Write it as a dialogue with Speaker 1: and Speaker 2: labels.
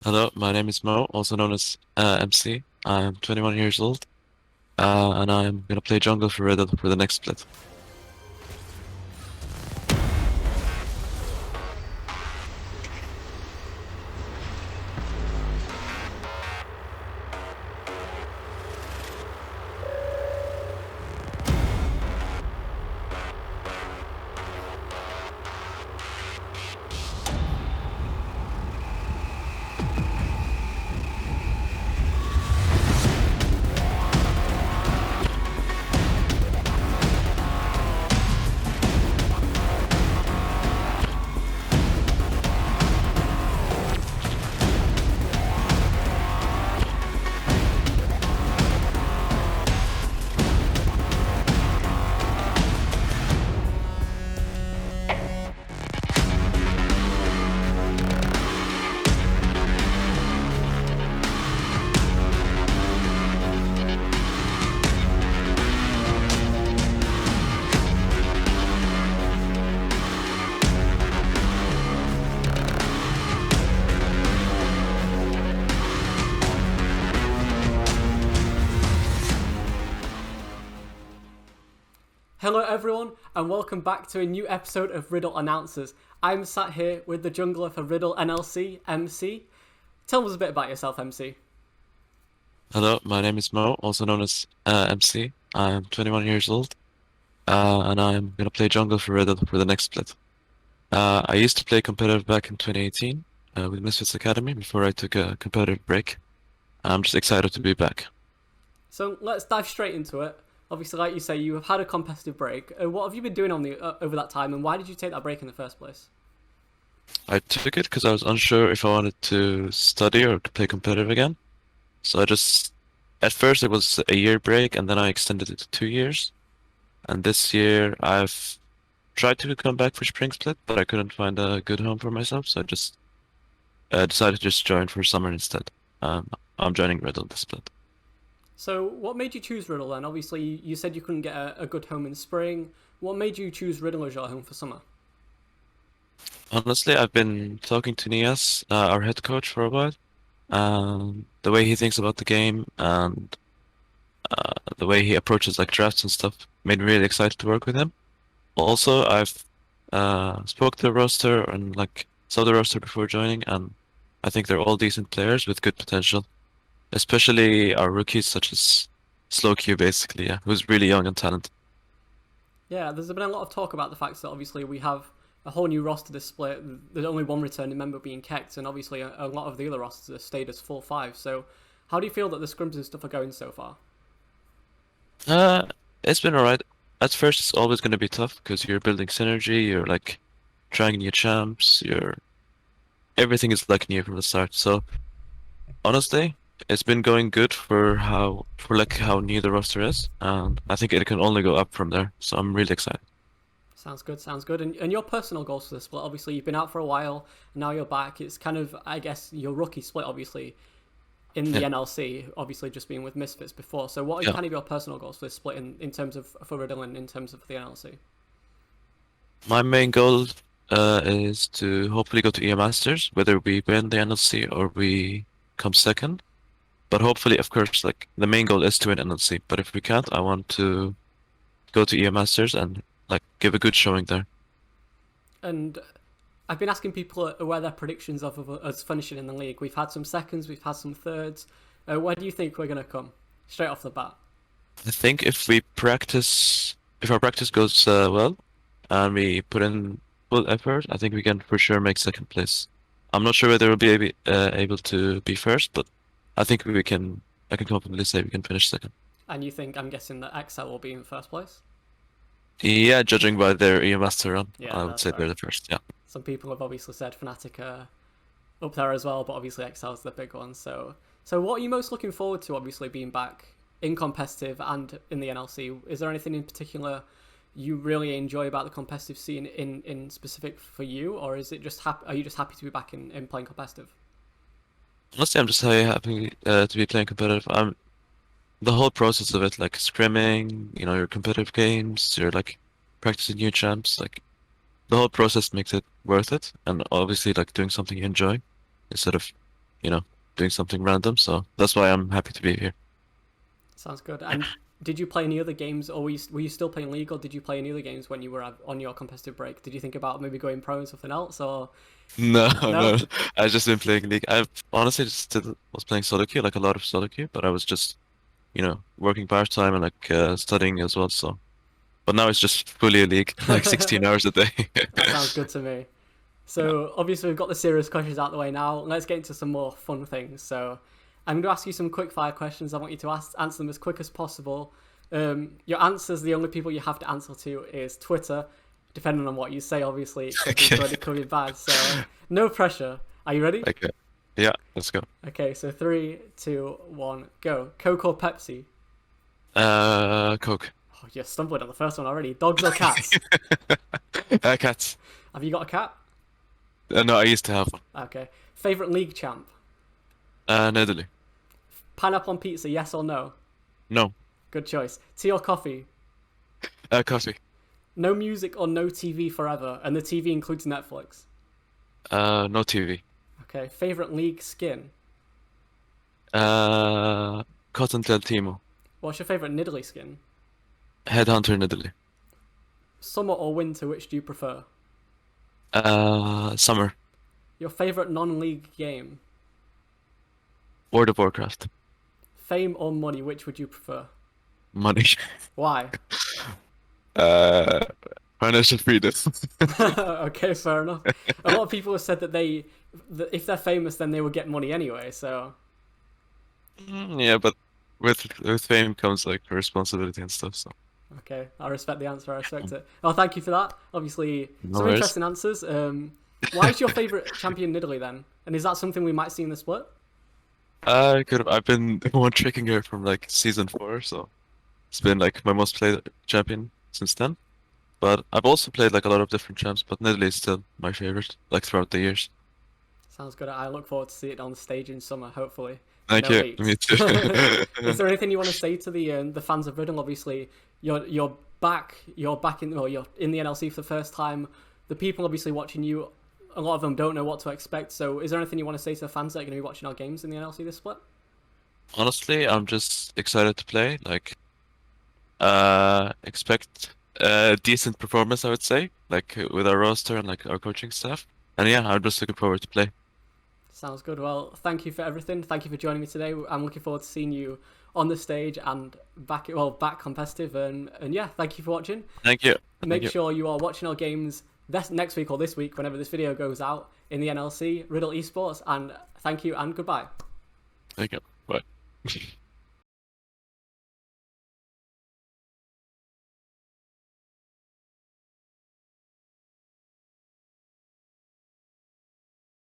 Speaker 1: Hello, my name is Mo, also known as MC. I'm 21 years old, and I'm gonna play jungle for Riddle for the next split.
Speaker 2: Hello everyone and welcome back to a new episode of Riddle Announcers. I'm sat here with the jungler for Riddle NLC, MC. Tell us a bit about yourself, MC.
Speaker 1: Hello, my name is Mo, also known as MC. I'm 21 years old, and I'm gonna play jungle for Riddle for the next split. I used to play competitive back in 2018 with Misfits Academy before I took a competitive break. I'm just excited to be back.
Speaker 2: So let's dive straight into it. Obviously, like you say, you have had a competitive break. What have you been doing on the over that time, and why did you take that break in the first place?
Speaker 1: I took it because I was unsure if I wanted to study or to play competitive again. So at first it was a year break and then I extended it to 2 years. And this year I've tried to come back for Spring Split, but I couldn't find a good home for myself. So I just decided to just join for summer instead. Um, I'm joining Riddle this split.
Speaker 2: So, what made you choose Riddle then? Obviously, you said you couldn't get a good home in spring. What made you choose Riddle as your home for summer?
Speaker 1: Honestly, I've been talking to Nias, our head coach, for a while. The way he thinks about the game and the way he approaches like drafts and stuff made me really excited to work with him. Also, I've spoke to the roster and like saw the roster before joining, and I think they're all decent players with good potential, especially our rookies such as Slow Q, basically, yeah, who's really young and talented.
Speaker 2: Yeah, there's been a lot of talk about the fact that obviously we have a whole new roster this split. There's only one returning member being kept, and obviously a lot of the other rosters have stayed as full five. So, how do you feel that the scrims and stuff are going so far?
Speaker 1: Uh, it's been alright. At first, it's always going to be tough because you're building synergy, you're like trying new champs, everything is like new from the start. So honestly, it's been going good for how new the roster is, and I think it can only go up from there. So I'm really excited.
Speaker 2: Sounds good, sounds good. And your personal goals for the split, obviously, you've been out for a while, and now you're back. It's kind of, I guess, your rookie split, obviously, in the
Speaker 1: Yeah,
Speaker 2: NLC, obviously just being with Misfits before. So, what are
Speaker 1: yeah.
Speaker 2: kind of your personal goals for this split in terms of for Riddle and in terms of the NLC?
Speaker 1: My main goal is to hopefully go to EM Masters, whether we win the NLC or we come second. But hopefully, of course, like the main goal is to win NLC. But if we can't, I want to go to EM Masters and like give a good showing there.
Speaker 2: And I've been asking people where their predictions of us finishing in the league. We've had some seconds, we've had some thirds. Where do you think we're going to come? Straight off the bat.
Speaker 1: I think if our practice goes well and we put in full effort, I think we can for sure make second place. I'm not sure whether we'll be able to be first, but I think we can. I can confidently say we can finish second.
Speaker 2: And you think, I'm guessing that XL will be in first place?
Speaker 1: Yeah, judging by their EM Master run,
Speaker 2: Yeah,
Speaker 1: I would
Speaker 2: that's
Speaker 1: say
Speaker 2: fair.
Speaker 1: they're the first. Yeah.
Speaker 2: Some people have obviously said Fnatic are up there as well, but obviously XL's the big one. So what are you most looking forward to, obviously, being back in competitive and in the NLC? Is there anything in particular you really enjoy about the competitive scene in specific for you, or is it just are you just happy to be back in playing competitive?
Speaker 1: Honestly, I'm just very happy to be playing competitive. I'm the whole process of it, like scrimming, your competitive games, you're like practicing new champs, like the whole process makes it worth it. And obviously, like doing something you enjoy instead of you know, doing something random. So that's why I'm happy to be here.
Speaker 2: Sounds good. And did you play any other games, or were you still playing League, or did you play any other games when you were on your competitive break? Did you think about maybe going pro and something else, or
Speaker 1: No,
Speaker 2: no?
Speaker 1: no, I've just been playing League. I've honestly just was playing solo queue, like a lot of solo queue, but I was just, working part-time and like studying as well. So, but now it's just fully a League, like 16 hours a day.
Speaker 2: That sounds good to me.
Speaker 1: Yeah.
Speaker 2: So obviously we've got the serious questions out the way now. Let's get into some more fun things. So I'm going to ask you some quick fire questions. I want you to answer them as quick as possible. Your answers, the only people you have to answer to is Twitter. Depending on what you say, obviously it could be
Speaker 1: Okay.
Speaker 2: good, it could be bad. So no pressure. Are you ready?
Speaker 1: Okay. Yeah, let's go.
Speaker 2: Okay, so 3, 2, 1, go. Coke or Pepsi?
Speaker 1: Coke.
Speaker 2: Oh, you're stumbling on the first one already. Dogs or cats?
Speaker 1: Cats.
Speaker 2: Have you got a cat?
Speaker 1: No, I used to have one.
Speaker 2: Okay. Favorite league champ?
Speaker 1: Italy.
Speaker 2: Pineapple on pizza, yes or no?
Speaker 1: No.
Speaker 2: Good choice. Tea or coffee?
Speaker 1: Coffee.
Speaker 2: No music or no TV forever, and the TV includes Netflix.
Speaker 1: No TV.
Speaker 2: Okay. Favorite league skin?
Speaker 1: Cottontail Timo.
Speaker 2: What's your favorite Nidalee skin?
Speaker 1: Headhunter in Italy.
Speaker 2: Summer or winter, which do you prefer?
Speaker 1: Summer.
Speaker 2: Your favorite non-league game?
Speaker 1: World of Warcraft.
Speaker 2: Fame or money, which would you prefer?
Speaker 1: Money.
Speaker 2: Why?
Speaker 1: Uh, Financial freedom.
Speaker 2: Okay, fair enough. A lot of people have said that if they're famous, then they will get money anyway. So
Speaker 1: Yeah, but with fame comes like responsibility and stuff. So
Speaker 2: okay, I respect the answer. I respect it. Oh, thank you for that. Obviously,
Speaker 1: no
Speaker 2: some
Speaker 1: worries.
Speaker 2: interesting answers. Why is your favorite champion Nidalee then? And is that something we might see in the split?
Speaker 1: I've been one tricking her from like season 4, so it's been like my most played champion since then. But I've also played like a lot of different champs, but Nidalee is still my favorite, like throughout the years.
Speaker 2: Sounds good. I look forward to see it on the stage in summer, hopefully.
Speaker 1: Thank
Speaker 2: No
Speaker 1: you.
Speaker 2: leaks.
Speaker 1: Me too.
Speaker 2: Is there anything you want to say to the fans of Riddle? Obviously, you're back. You're back in. Well, you're in the NLC for the first time. The people obviously watching you, a lot of them don't know what to expect. So, is there anything you want to say to the fans that are going to be watching our games in the NLC this split?
Speaker 1: Honestly, I'm just excited to play. Like, expect a decent performance, I would say, like with our roster and like our coaching staff. And yeah, I'm just looking forward to play.
Speaker 2: Sounds good. Well, thank you for everything. Thank you for joining me today. I'm looking forward to seeing you on the stage and back competitive. And yeah, thank you for watching.
Speaker 1: Thank you. Thank
Speaker 2: Make
Speaker 1: you.
Speaker 2: sure you are watching our games next week or this week, whenever this video goes out, in the NLC, Riddle eSports. And thank you and goodbye.
Speaker 1: Thank you. Bye.